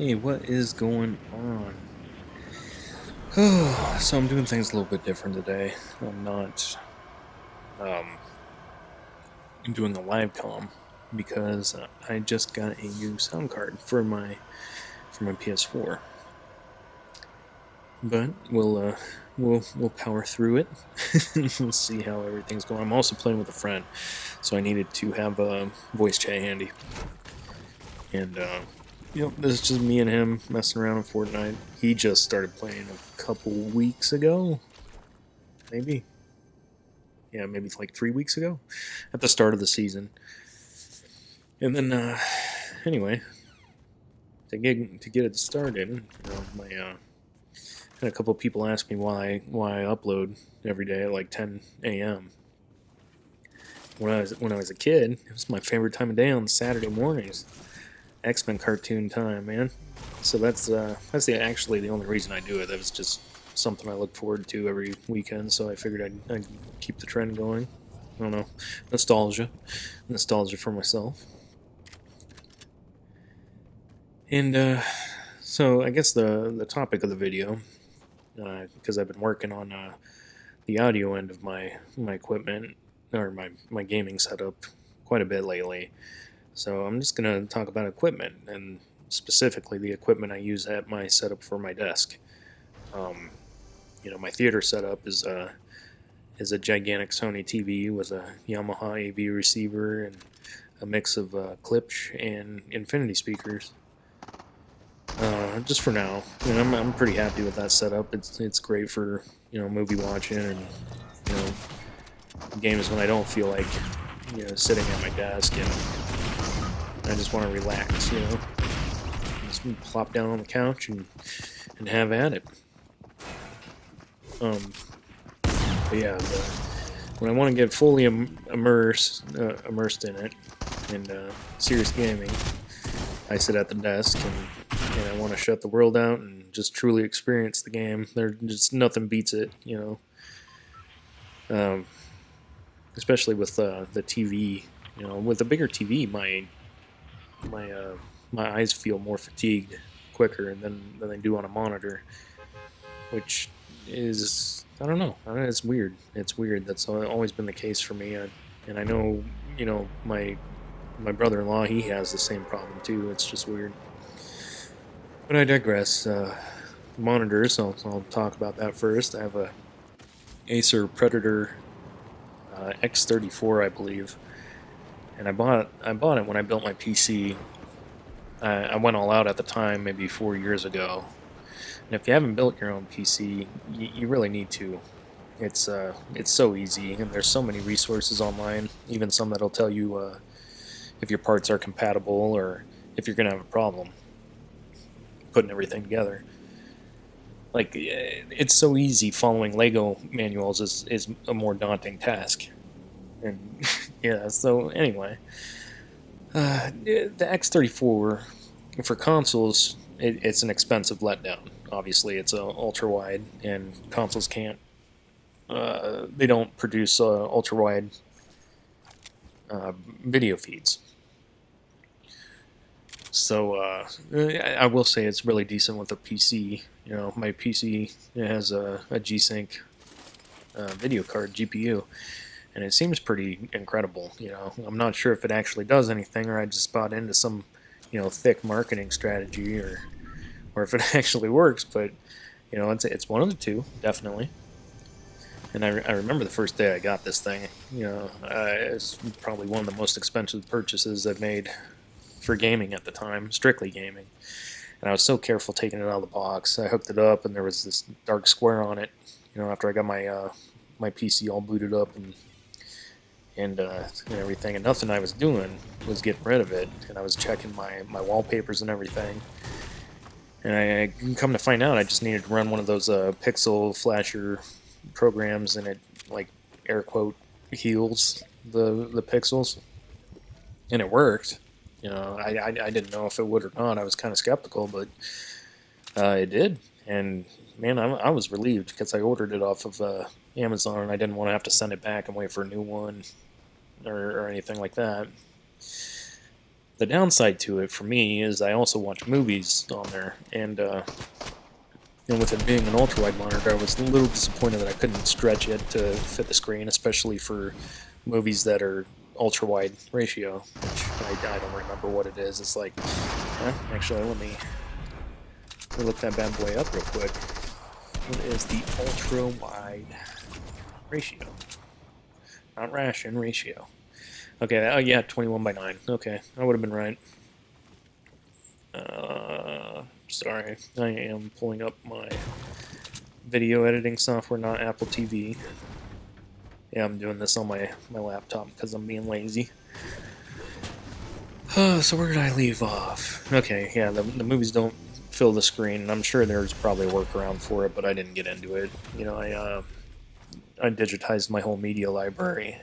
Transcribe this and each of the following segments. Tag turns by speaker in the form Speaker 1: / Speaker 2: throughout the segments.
Speaker 1: Hey, what is going on? Oh, so I'm doing things a little bit different today. I'm not um, doing a live comm because I just got a new sound card for my PS4. But we'll power through it. We'll see how everything's going. I'm also playing with a friend, so I needed to have a voice chat handy. And this is just me and him messing around in Fortnite. He just started playing a couple weeks ago, maybe. Yeah, maybe like 3 weeks ago, at the start of the season. And then, anyway, to get it started, my had a couple of people ask me why I upload every day at like 10 a.m. When I was a kid, it was my favorite time of day on Saturday mornings. X-Men cartoon time, man. So that's actually the only reason I do it. That was just something I look forward to every weekend. So I figured I'd keep the trend going. I don't know, nostalgia for myself. And so I guess the topic of the video, because I've been working on the audio end of my equipment or my gaming setup quite a bit lately. So I'm just gonna talk about equipment and specifically the equipment I use at my setup for my desk. Um, my theater setup is a gigantic Sony TV with a Yamaha AV receiver and a mix of Klipsch and Infinity speakers. Just for now, I'm pretty happy with that setup. It's great for movie watching and you know games when I don't feel like sitting at my desk and I just want to relax. Just plop down on the couch and have at it. Um, but yeah, when I want to get fully immersed in it and serious gaming, I sit at the desk and I want to shut the world out and just truly experience the game. There just nothing beats it, especially with the TV. With a bigger TV, my my eyes feel more fatigued quicker than they do on a monitor, which is I don't know. It's weird. It's weird. That's always been the case for me, and I know my brother-in-law, he has the same problem too. It's just weird. But I digress. Monitors. I'll talk about that first. I have a Acer Predator X34, I believe, and I bought it when I built my PC. I went all out at the time, maybe 4 years ago. And if you haven't built your own PC, you really need to. It's so easy, and there's so many resources online. Even some that'll tell you if your parts are compatible or if you're gonna have a problem putting everything together. Like it's so easy. Following Lego manuals is a more daunting task. And yeah, so anyway, the X34 for consoles, it's an expensive letdown. Obviously, it's a ultra wide, and consoles can't. They don't produce ultra wide video feeds. So I will say it's really decent with a PC. My PC has a G-Sync video card GPU, and it seems pretty incredible. I'm not sure if it actually does anything, or I just bought into some thick marketing strategy, or if it actually works. But it's one of the two, definitely. And I remember the first day I got this thing. It's probably one of the most expensive purchases I've made for gaming at the time, strictly gaming. And I was so careful taking it out of the box. I hooked it up, and there was this dark square on it. After I got my PC all booted up and everything, and nothing I was doing was getting rid of it. And I was checking my wallpapers and everything. And I come to find out, I just needed to run one of those pixel flasher programs, and it like air quote heals the pixels, and it worked. I didn't know if it would or not. I was kind of skeptical, but it did. And man, I was relieved because I ordered it off of Amazon, and I didn't want to have to send it back and wait for a new one or anything like that. The downside to it for me is I also watch movies on there, and with it being an ultra-wide monitor, I was a little disappointed that I couldn't stretch it to fit the screen, especially for movies that are ultra-wide ratio, which I don't remember what it is. It's like, actually, let me look that bad boy up real quick. What is the ultra-wide ratio? Not ration, ratio. Okay, yeah, 21 by 9. Okay, I would have been right. Sorry, I am pulling up my video editing software, not Apple TV. Yeah, I'm doing this on my laptop because I'm being lazy. So where did I leave off? Okay, yeah, the movies don't fill the screen, and I'm sure there's probably a workaround for it, but I didn't get into it. You know, I digitized my whole media library.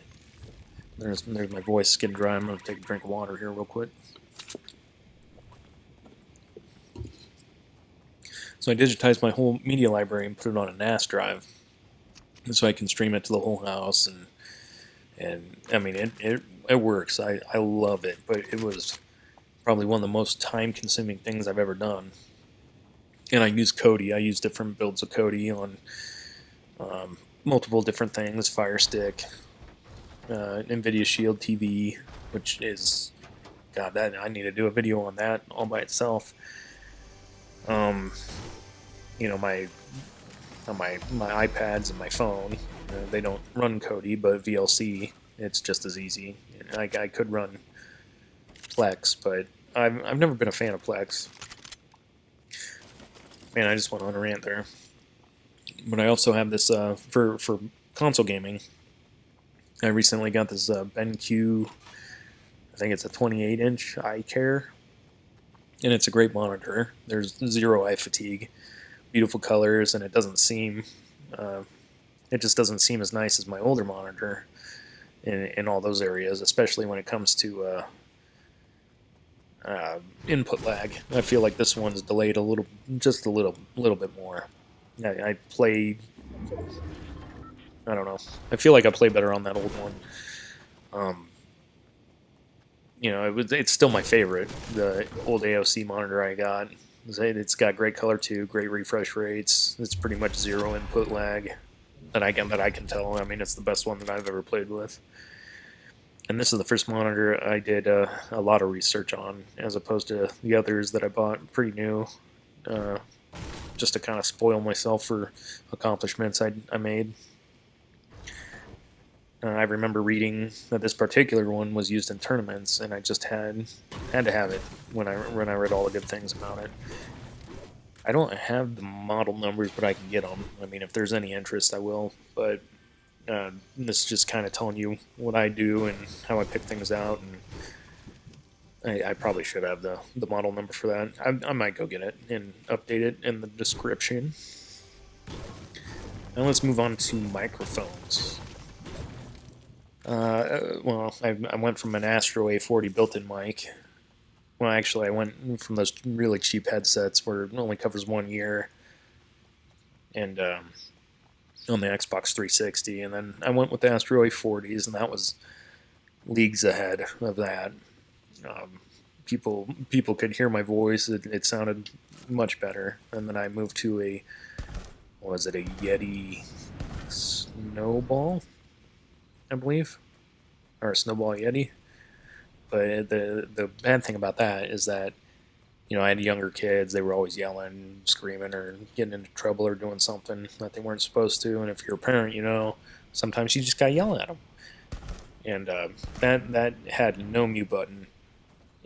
Speaker 1: There's my voice getting dry. I'm gonna take a drink of water here real quick. So I digitized my whole media library and put it on a NAS drive, so I can stream it to the whole house. And I mean, it works. I love it, but it was probably one of the most time-consuming things I've ever done. And I use Kodi. I use different builds of Kodi on multiple different things. Fire Stick, NVIDIA Shield TV, which is, God, that I need to do a video on that all by itself. You know, my iPads and my phone, they don't run Kodi, but VLC, it's just as easy. I could run Plex, but I've never been a fan of Plex. Man, I just went on a rant there. But I also have this for console gaming. I recently got this BenQ, I think it's a 28-inch eye care, and it's a great monitor. There's zero eye fatigue, beautiful colors, and it doesn't seem, it just doesn't seem as nice as my older monitor in all those areas, especially when it comes to input lag. I feel like this one's delayed just a little bit more. I play, I don't know. I feel like I play better on that old one. You know, it's still my favorite. The old AOC monitor I got. It's got great color too, great refresh rates. It's pretty much zero input lag that I can tell. I mean, it's the best one that I've ever played with. And this is the first monitor I did a lot of research on, as opposed to the others that I bought pretty new, just to kind of spoil myself for accomplishments I made. I remember reading that this particular one was used in tournaments, and I just had to have it when I read all the good things about it. I don't have the model numbers, but I can get them. I mean, if there's any interest, I will. But this is just kind of telling you what I do and how I pick things out. And I probably should have the model number for that. I might go get it and update it in the description. Now let's move on to microphones. Well, I went from an Astro A40 built-in mic. Well, actually, I went from those really cheap headsets where it only covers 1 year, and on the Xbox 360, and then I went with the Astro A40s, and that was leagues ahead of that. People could hear my voice; it sounded much better. And then I moved to a Yeti Snowball, I believe, or a Snowball Yeti. But the bad thing about that is that, you know, I had younger kids. They were always yelling, screaming, or getting into trouble or doing something that they weren't supposed to. And if you're a parent, you know, sometimes you just gotta yell at them. And that had no mute button,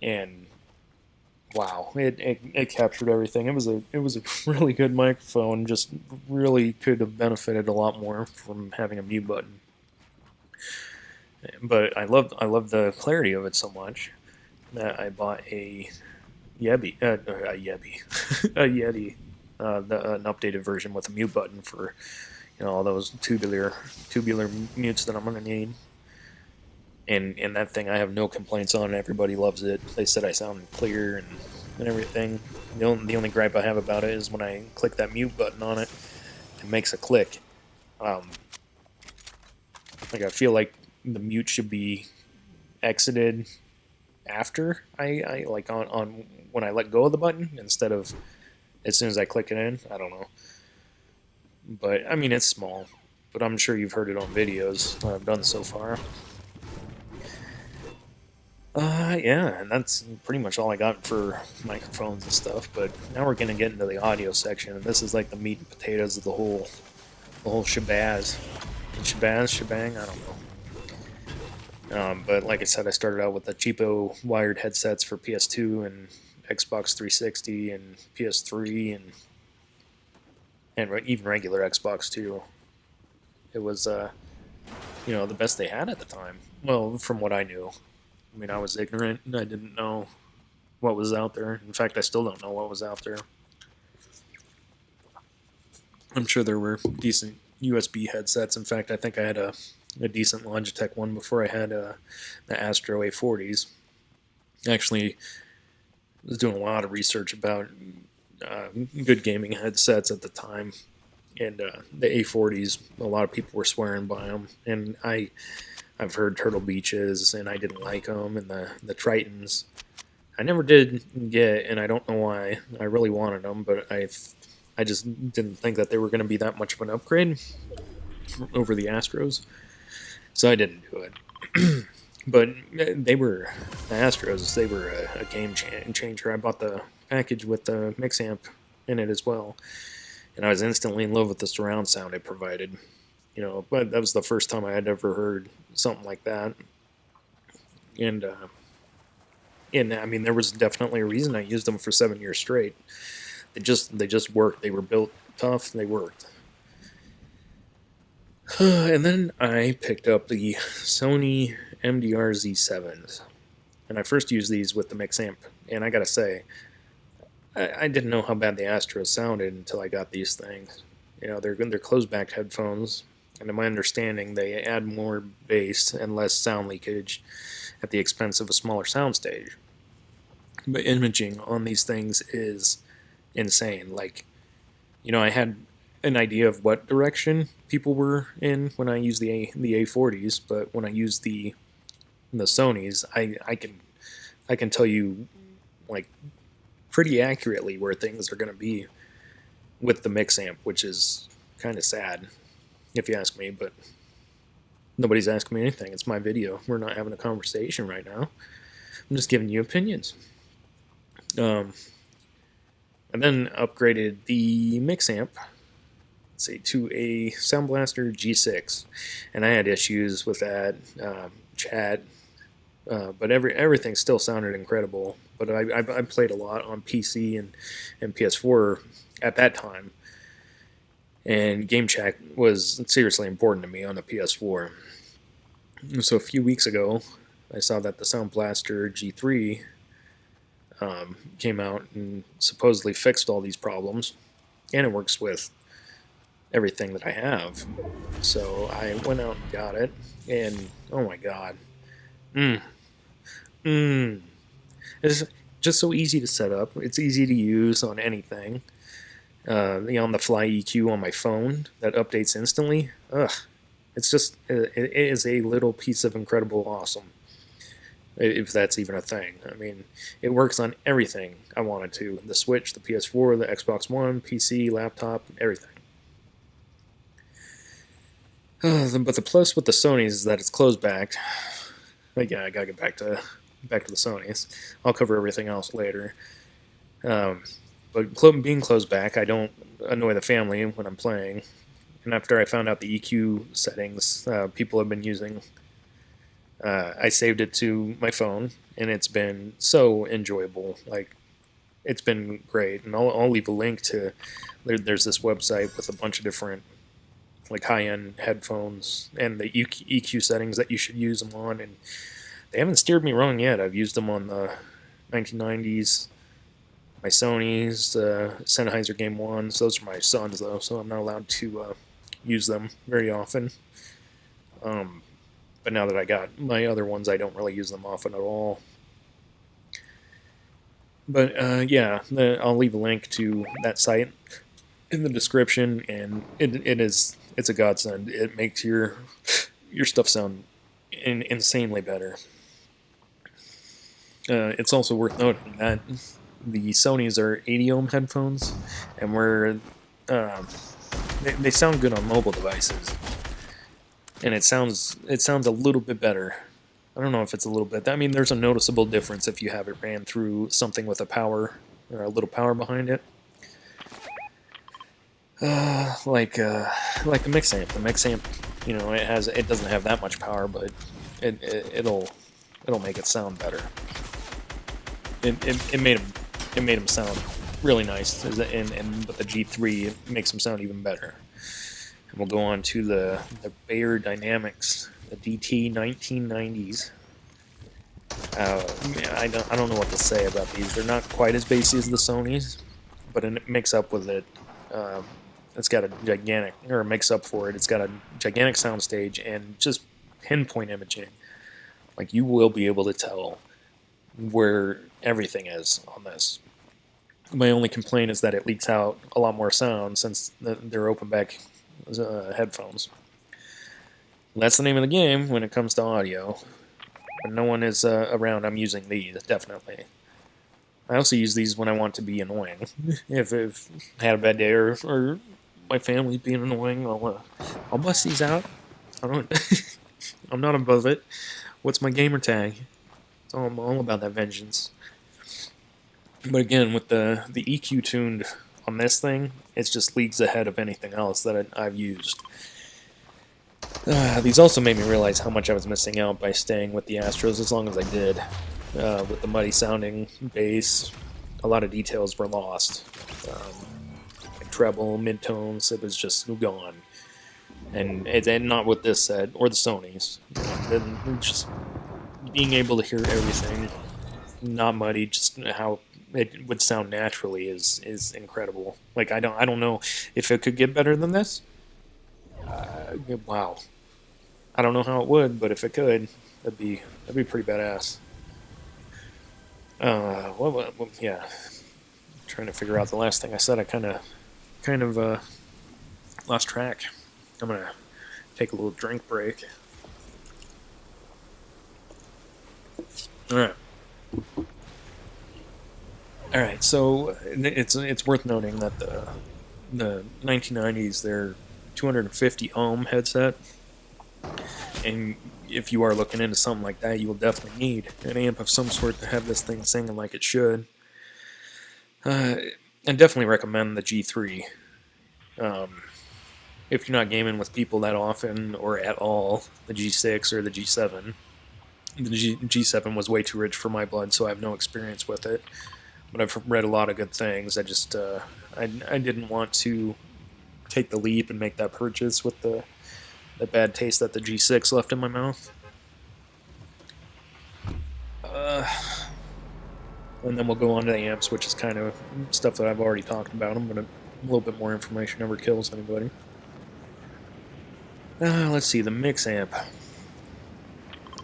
Speaker 1: and wow, it captured everything. It was a really good microphone. Just really could have benefited a lot more from having a mute button. But I love the clarity of it so much that I bought a Yeti, an updated version with a mute button for, you know, all those tubular mutes that I'm gonna need. And that thing, I have no complaints on. Everybody loves it. They said I sound clear and everything. The only gripe I have about it is when I click that mute button on it, it makes a click. Like, I feel like the mute should be exited after I like on when I let go of the button instead of as soon as I click it in. I don't know, but I mean it's small, but I'm sure you've heard it on videos that I've done so far. Yeah, and that's pretty much all I got for microphones and stuff. But now we're gonna get into the audio section, and this is like the meat and potatoes of the whole shebang. I don't know. But like I said, I started out with the cheapo wired headsets for PS2 and Xbox 360 and PS3 and even regular Xbox too. It was the best they had at the time. Well, from what I knew. I mean, I was ignorant. I didn't know what was out there. In fact, I still don't know what was out there. I'm sure there were decent USB headsets. In fact, I think I had a decent Logitech one before I had the Astro A40s. Actually, was doing a lot of research about good gaming headsets at the time, and the A40s. A lot of people were swearing by them, and I've heard Turtle Beaches, and I didn't like them, and the Tritons. I never did get, and I don't know why. I really wanted them, but I just didn't think that they were going to be that much of an upgrade over the Astros, so I didn't do it. But they were the Astros. They were a game changer. I bought the package with the mix amp in it as well, and I was instantly in love with the surround sound it provided. But that was the first time I had ever heard something like that, and I mean there was definitely a reason I used them for 7 years straight. They just worked. They were built tough. They worked. And then I picked up the Sony MDR Z7s, and I first used these with the mix amp. And I gotta say, I didn't know how bad the Astros sounded until I got these things. They're closed-back headphones, and to my understanding, they add more bass and less sound leakage at the expense of a smaller soundstage. But imaging on these things is insane. Like, I had an idea of what direction people were in when I used the A40s, but when I used the Sonys, I can tell you like pretty accurately where things are going to be with the mix amp, which is kind of sad if you ask me, but nobody's asking me anything. It's my video. We're not having a conversation right now. I'm just giving you opinions. And then upgraded the mix amp, let's see, to a Sound Blaster G6, and I had issues with that chat, but everything still sounded incredible. But I played a lot on PC and PS4 at that time, and game chat was seriously important to me on the PS4. So a few weeks ago, I saw that the Sound Blaster G3 came out and supposedly fixed all these problems, and it works with everything that I have. So I went out and got it, and oh my god, it's just so easy to set up. It's easy to use on anything. The on-the-fly EQ on my phone that updates instantly. It's just it is a little piece of incredible awesome. If that's even a thing. I mean, it works on everything I want it to. The Switch, the PS4, the Xbox One, PC, laptop, everything. But the plus with the Sonys is that it's closed back. But yeah, I gotta get back to the Sonys. I'll cover everything else later. But being closed back, I don't annoy the family when I'm playing. And after I found out the EQ settings people have been using, I saved it to my phone, and it's been so enjoyable. Like, it's been great, and I'll leave a link to. There's this website with a bunch of different, like, high-end headphones and the EQ settings that you should use them on, and they haven't steered me wrong yet. I've used them on the 1990s, my Sonys, Sennheiser Game 1s. Those are my sons, though, so I'm not allowed to use them very often. But now that I got my other ones, I don't really use them often at all. But yeah, I'll leave a link to that site in the description, and it's a godsend. It makes your stuff sound insanely better. It's also worth noting that the Sonys are 80 ohm headphones, and they sound good on mobile devices, and it sounds a little bit better. I don't know if it's a little bit. I mean, there's a noticeable difference if you have it ran through something with a power or a little power behind it. Like the mix amp. The mix amp, you know, it doesn't have that much power, but it'll make it sound better. It made him sound really nice, and with the G3 it makes him sound even better. And we'll go on to the Bayer Dynamics, the DT 1990s. I don't know what to say about these. They're not quite as bassy as the Sonys, but it makes up with it. It's got a gigantic, or makes up for it. It's got a gigantic soundstage and just pinpoint imaging. Like, you will be able to tell where everything is on this. My only complaint is that it leaks out a lot more sound since they're open back headphones. That's the name of the game when it comes to audio. When no one is around, I'm using these, definitely. I also use these when I want to be annoying. if I had a bad day or my family's being annoying, I'll bust these out. I'm not above it. What's my gamer tag? I'm all about that vengeance. But again, with the EQ tuned on this thing, it's just leagues ahead of anything else that I've used. These also made me realize how much I was missing out by staying with the Astros as long as I did. With the muddy sounding bass, a lot of details were lost. Like treble, mid-tones, it was just gone. And not with this set, or the Sonys. Just being able to hear everything, not muddy, just how it would sound naturally is incredible. Like, I don't know if it could get better than this. Wow. I don't know how it would, but if it could, that'd be pretty badass. Yeah. I'm trying to figure out the last thing I said. I kind of lost track. I'm gonna take a little drink break. All right. So it's worth noting that the 1990s, they're 250 ohm headset, and if you are looking into something like that, you will definitely need an amp of some sort to have this thing singing like it should. I definitely recommend the G3. If you're not gaming with people that often or at all, the G6 or the G7. The G7 was way too rich for my blood, so I have no experience with it. But I've read a lot of good things. I just I didn't want to take the leap and make that purchase with the bad taste that the G6 left in my mouth. And then we'll go on to the amps, which is kind of stuff that I've already talked about. But a little bit more information never kills anybody. Let's see, the mix amp.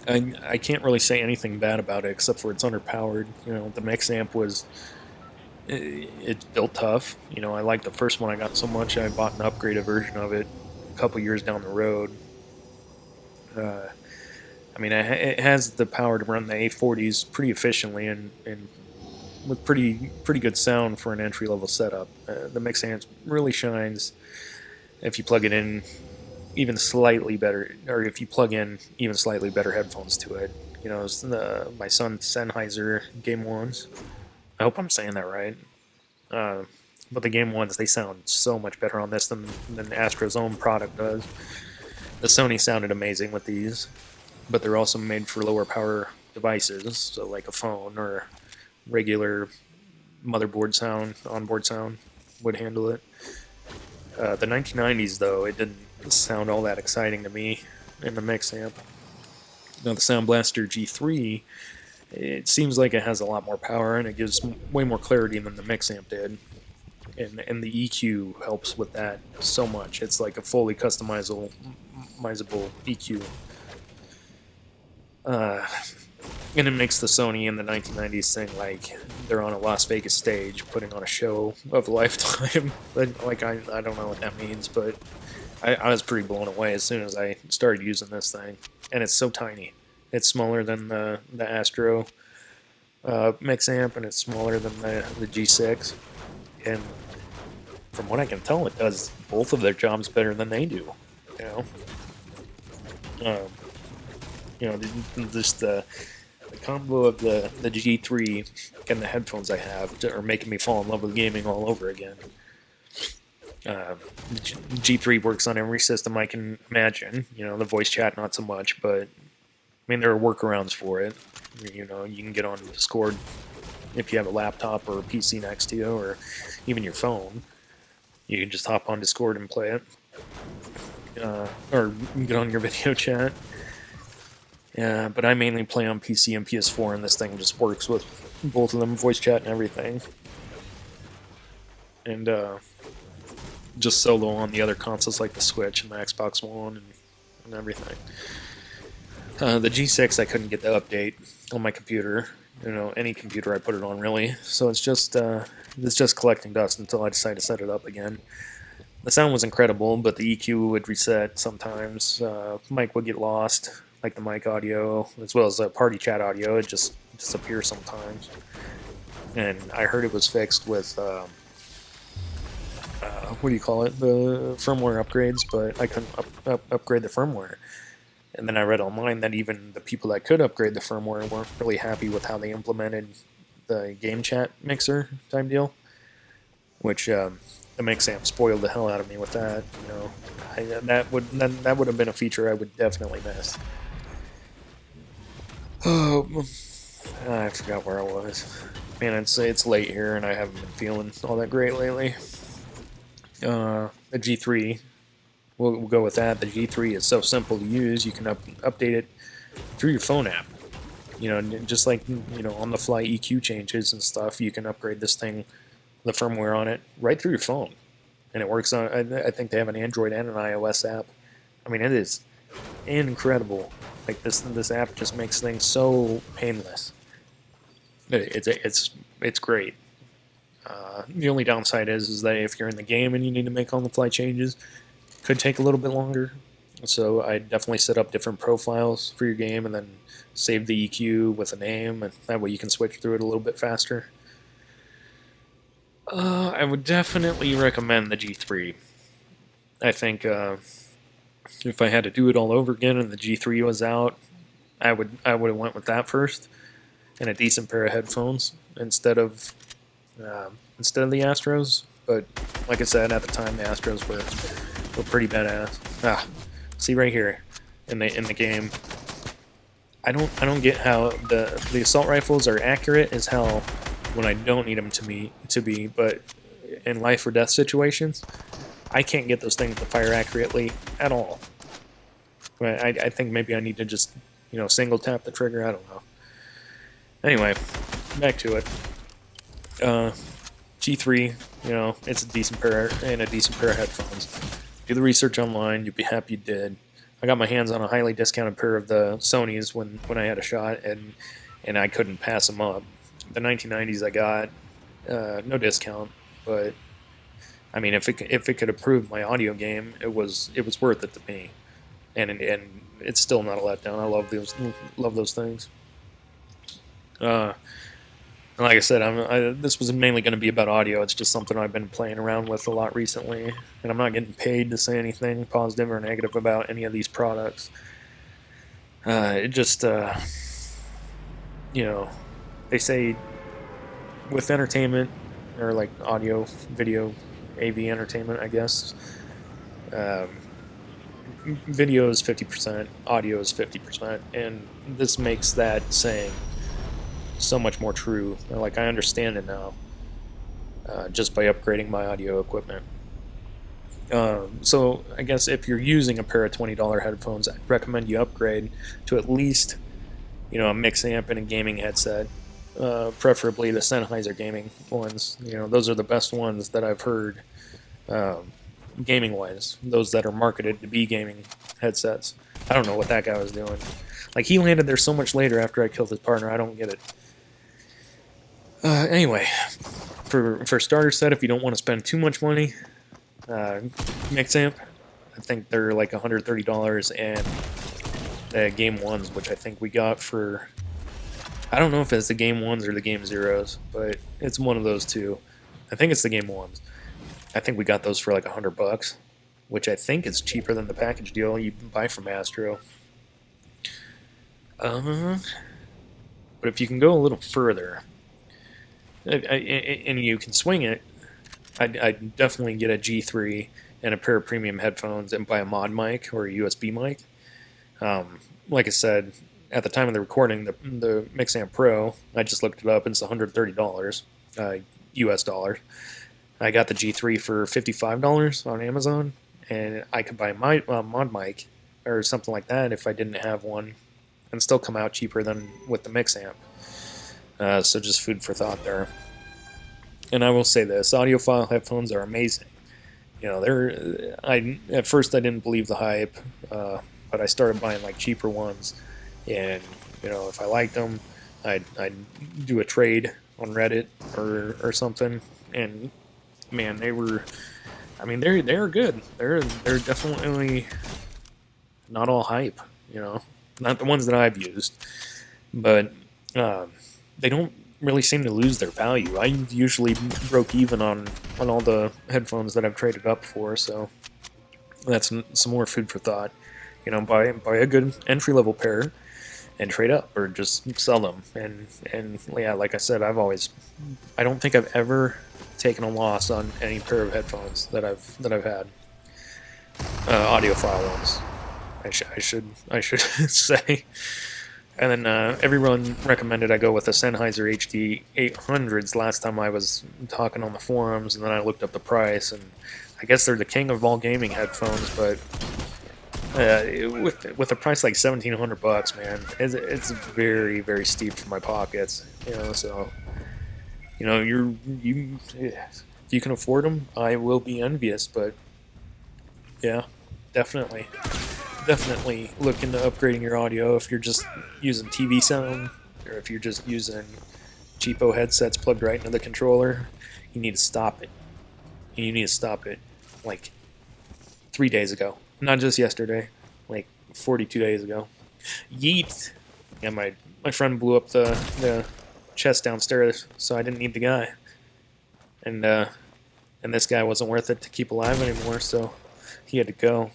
Speaker 1: I can't really say anything bad about it except for it's underpowered. You know, the mix amp it's built tough. You know, I liked the first one I got so much I bought an upgraded version of it a couple years down the road. I mean, it has the power to run the A40s pretty efficiently and with pretty good sound for an entry-level setup. The mix amp really shines if you plug it in even slightly better, or if you plug in even slightly better headphones to it. You know, it's my son's Sennheiser Game 1s. I hope I'm saying that right. But the Game 1s, they sound so much better on this than Astro's own product does. The Sony sounded amazing with these, but they're also made for lower power devices, so like a phone or regular motherboard sound, onboard sound would handle it. The 1990s, though, it didn't sound all that exciting to me in the mix amp. Now the Sound Blaster G3, it seems like it has a lot more power and it gives way more clarity than the mix amp did. And the EQ helps with that so much. It's like a fully customizable EQ. And it makes the Sony in the 1990s thing like they're on a Las Vegas stage putting on a show of a lifetime. But like I don't know what that means, but I was pretty blown away as soon as I started using this thing. And it's so tiny. It's smaller than the Astro. mix amp, and it's smaller than the G6. And from what I can tell, it does both of their jobs better than they do. You know, um, just the combo of the G3 and the headphones I have are making me fall in love with gaming all over again. The G3 works on every system I can imagine. You know, the voice chat not so much, but I mean there are workarounds for it. You know, you can get on Discord if you have a laptop or a PC next to you, or even your phone. You can just hop on Discord and play it, or get on your video chat. Yeah, but I mainly play on PC and PS4, and this thing just works with both of them, voice chat and everything. And just solo on the other consoles like the Switch and the Xbox One and everything. The G6 I couldn't get the update on my computer. You know, any computer I put it on really. So it's just collecting dust until I decide to set it up again. The sound was incredible, but the EQ would reset sometimes. Mic would get lost, like the mic audio, as well as the party chat audio. It just disappears sometimes. And I heard it was fixed with what do you call it? The firmware upgrades, but I couldn't upgrade the firmware. And then I read online that even the people that could upgrade the firmware weren't really happy with how they implemented the game chat mixer type deal, which the mix amp spoiled the hell out of me with that. You know, that would have been a feature I would definitely miss. Oh, I forgot where I was. Man, it's late here, and I haven't been feeling all that great lately. The G3, we'll go with that. The G3 is so simple to use. You can update it through your phone app. You know, just like, you know, on the fly EQ changes and stuff, you can upgrade this thing, the firmware on it, right through your phone. And it works on, I think they have an Android and an iOS app. I mean, it is incredible. Like, this app just makes things so painless. It's great. The only downside is that if you're in the game and you need to make on-the-fly changes, it could take a little bit longer. So I definitely set up different profiles for your game and then save the EQ with a name, and that way you can switch through it a little bit faster. I would definitely recommend the G3. I think if I had to do it all over again and the G3 was out, I would have went with that first, and a decent pair of headphones instead of the Astros. But like I said, at the time the Astros were pretty badass. See right here in the game. I don't get how the assault rifles are accurate as hell when I don't need them to be, but in life or death situations, I can't get those things to fire accurately at all. I think maybe I need to just, you know, single tap the trigger. I don't know. Anyway, back to it. G3, you know, it's a decent pair of headphones. Do the research online. You'd be happy you did. I got my hands on a highly discounted pair of the Sonys when I had a shot, and I couldn't pass them up. The 1990s I got, no discount, but I mean, if it could improve my audio game, it was worth it to me, and it's still not a letdown. I love those things. Like I said, this was mainly going to be about audio. It's just something I've been playing around with a lot recently, and I'm not getting paid to say anything positive or negative about any of these products. It just, you know, they say with entertainment, or like audio, video, AV entertainment, I guess, video is 50%, audio is 50%, and this makes that saying so much more true. Like, I understand it now, just by upgrading my audio equipment. So I guess if you're using a pair of $20 headphones, I'd recommend you upgrade to at least, you know, a mix amp and a gaming headset, preferably the Sennheiser gaming ones. You know, those are the best ones that I've heard, gaming wise, those that are marketed to be gaming headsets. I don't know what that guy was doing. Like, he landed there so much later after I killed his partner. I don't get it. Anyway, for starter set, if you don't want to spend too much money, mix amp, I think they're like $130, and the game ones, which I think we got for, I don't know if it's the game ones or the game zeros, but it's one of those two. I think it's the game ones. I think we got those for like $100, which I think is cheaper than the package deal you buy from Astro. But if you can go a little further, and you can swing it, I'd definitely get a G3 and a pair of premium headphones and buy a mod mic or a USB mic. Like I said, at the time of the recording, the Mixamp Pro, I just looked it up, and it's $130 US dollars. I got the G3 for $55 on Amazon, and I could buy my mod mic or something like that if I didn't have one, and still come out cheaper than with the Mixamp. So just food for thought there. And I will say this: audiophile headphones are amazing. You know, at first I didn't believe the hype, but I started buying like cheaper ones, and you know, if I liked them, I'd do a trade on Reddit or something, and man, they were. I mean, they're good. They're definitely not all hype. You know, not the ones that I've used, but they don't really seem to lose their value. I usually broke even on all the headphones that I've traded up for, so that's some more food for thought. You know, buy a good entry level pair and trade up, or just sell them. And yeah, like I said, I don't think I've ever taken a loss on any pair of headphones that I've had. Audiophile ones, I should say. And then everyone recommended I go with the Sennheiser HD 800s last time I was talking on the forums, and then I looked up the price, and I guess they're the king of all gaming headphones, but with a price like $1,700, man, it's very, very steep for my pockets, you know. So, you know, if you can afford them, I will be envious, but yeah, definitely look into upgrading your audio if you're just using TV sound, or if you're just using cheapo headsets plugged right into the controller. You need to stop it. You need to stop it like 3 days ago, not just yesterday, like 42 days ago. Yeet! Yeah, my friend blew up the chest downstairs, so I didn't need the guy, and this guy wasn't worth it to keep alive anymore, so he had to go.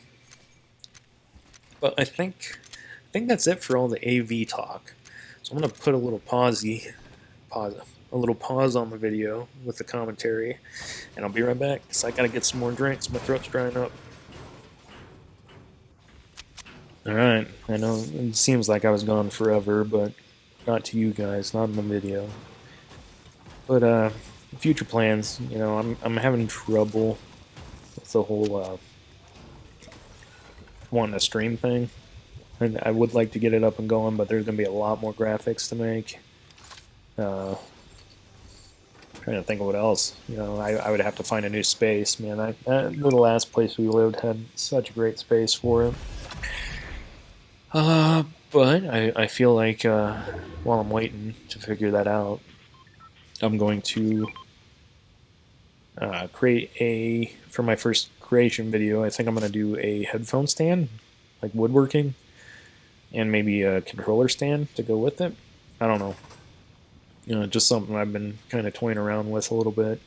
Speaker 1: But I think that's it for all the AV talk. So I'm gonna put a little pause on the video with the commentary, and I'll be right back because I gotta get some more drinks. My throat's drying up. All right, I know it seems like I was gone forever, but not to you guys, not in the video. But future plans, you know, I'm having trouble with the whole wanting to stream thing. And I would like to get it up and going, but there's going to be a lot more graphics to make. Trying to think of what else. You know, I would have to find a new space, man. The last place we lived had such a great space for it. But I feel like while I'm waiting to figure that out, I'm going to create for my first creation video, I think I'm going to do a headphone stand, like woodworking, and maybe a controller stand to go with it. I don't know. You know, just something I've been kind of toying around with a little bit,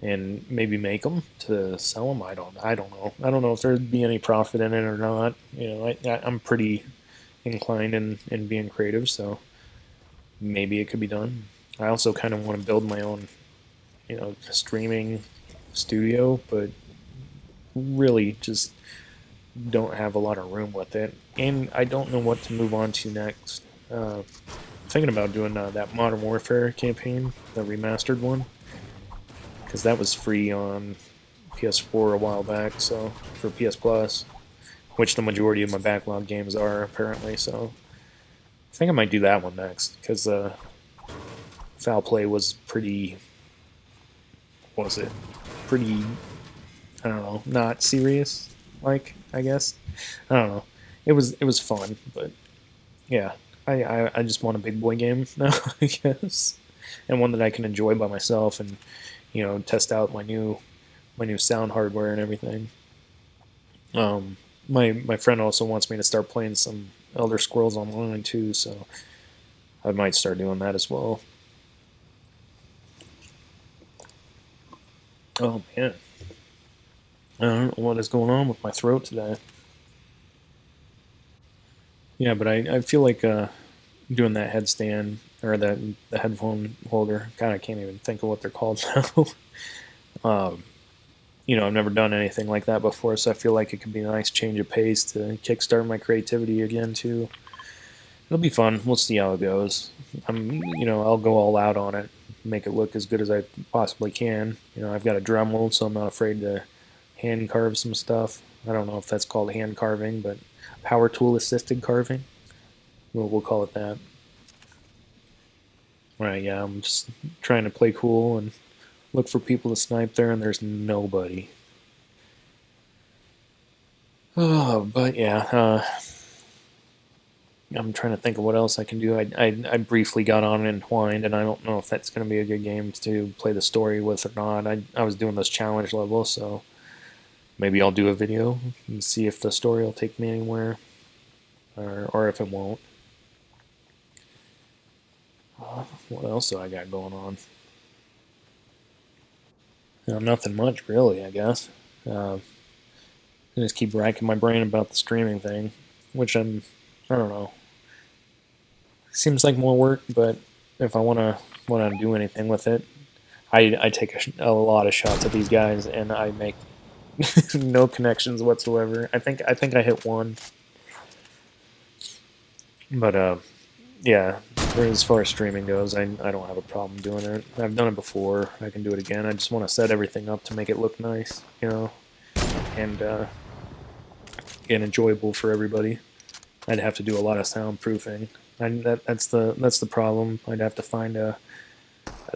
Speaker 1: and maybe make them to sell them. I don't know. I don't know if there'd be any profit in it or not. You know, I'm pretty inclined in being creative, so maybe it could be done. I also kind of want to build my own, you know, streaming studio, but really just don't have a lot of room with it, and I don't know what to move on to next. Thinking about doing that Modern Warfare campaign, the remastered one, because that was free on PS4 a while back, so for PS Plus, which the majority of my backlog games are apparently, so I think I might do that one next, because Foul Play was pretty, what was it, pretty, I don't know, not serious, like, I guess. I don't know. It was fun, but yeah, I just want a big boy game now, I guess, and one that I can enjoy by myself, and you know, test out my new sound hardware and everything. My friend also wants me to start playing some Elder Scrolls Online too, so I might start doing that as well. Oh man, I don't know what is going on with my throat today. Yeah, but I feel like doing that headstand or the headphone holder. God, I can't even think of what they're called now. um, I've never done anything like that before, so I feel like it could be a nice change of pace to kickstart my creativity again too. It'll be fun. We'll see how it goes. I'll go all out on it, make it look as good as I possibly can. I've got a Dremel, so I'm not afraid to hand carve some stuff. I don't know if that's called hand carving, but power tool assisted carving. We'll call it that. Right? Yeah, I'm just trying to play cool and look for people to snipe there, and there's nobody. Oh, but yeah. I'm trying to think of what else I can do. I briefly got on Entwined, and I don't know if that's going to be a good game to play the story with or not. I was doing those challenge levels, so maybe I'll do a video and see if the story will take me anywhere, or if it won't. What else do I got going on? Nothing much, really, I guess. I just keep racking my brain about the streaming thing, which I don't know. Seems like more work, but if I wanna do anything with it, I take a lot of shots at these guys, and I make no connections whatsoever. I think I hit one, but yeah. As far as streaming goes, I don't have a problem doing it. I've done it before. I can do it again. I just want to set everything up to make it look nice, and enjoyable for everybody. I'd have to do a lot of soundproofing. That's the problem. I'd have to find a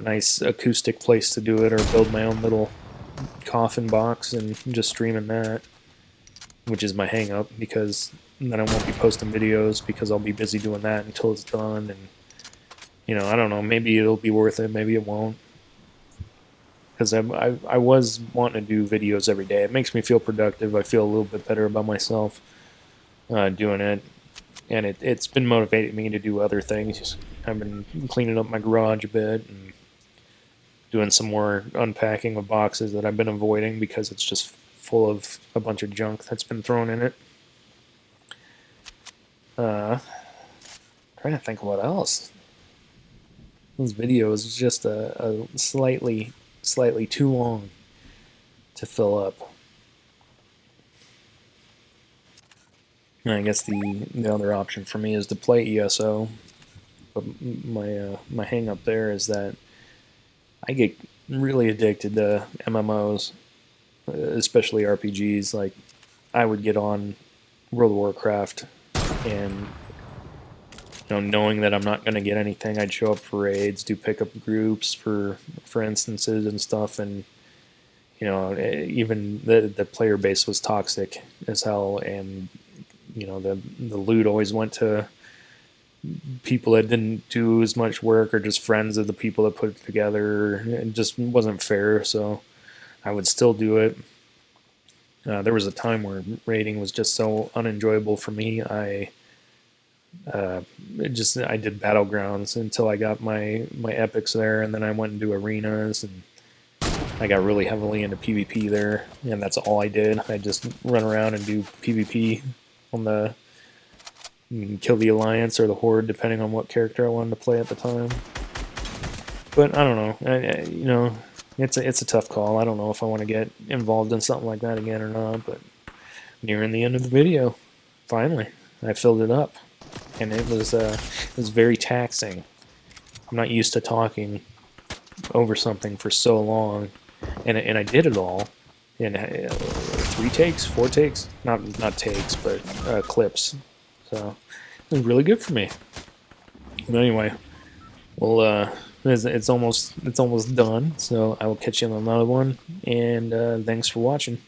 Speaker 1: nice acoustic place to do it, or build my own little coffin box and just stream in that, which is my hang up, because then I won't be posting videos because I'll be busy doing that until it's done. And I don't know, maybe it'll be worth it, maybe it won't, because I was wanting to do videos every day. It makes me feel productive. I feel a little bit better about myself doing it, and it's been motivating me to do other things. I've been cleaning up my garage a bit and doing some more unpacking of boxes that I've been avoiding because it's just full of a bunch of junk that's been thrown in it. Trying to think of what else. This video is just a slightly too long to fill up. And I guess the other option for me is to play ESO, but my hang up there is that I get really addicted to MMOs, especially RPGs. Like, I would get on World of Warcraft, and knowing that I'm not going to get anything, I'd show up for raids, do pickup groups for instances and stuff, and even the player base was toxic as hell, and the loot always went to people that didn't do as much work, or just friends of the people that put it together. It just wasn't fair, so I would still do it. There was a time where raiding was just so unenjoyable for me. I did battlegrounds until I got my epics there, and then I went and do arenas, and I got really heavily into PvP there, and that's all I did. I just run around and do PvP on the kill the Alliance or the Horde, depending on what character I wanted to play at the time. But I don't know. It's a tough call. I don't know if I want to get involved in something like that again or not. But nearing the end of the video, finally, I filled it up, and it was very taxing. I'm not used to talking over something for so long, and I did it all in 3 takes, 4 takes, not takes, but clips. So it was really good for me. But anyway, well, it's almost done. So I will catch you on another one, and thanks for watching.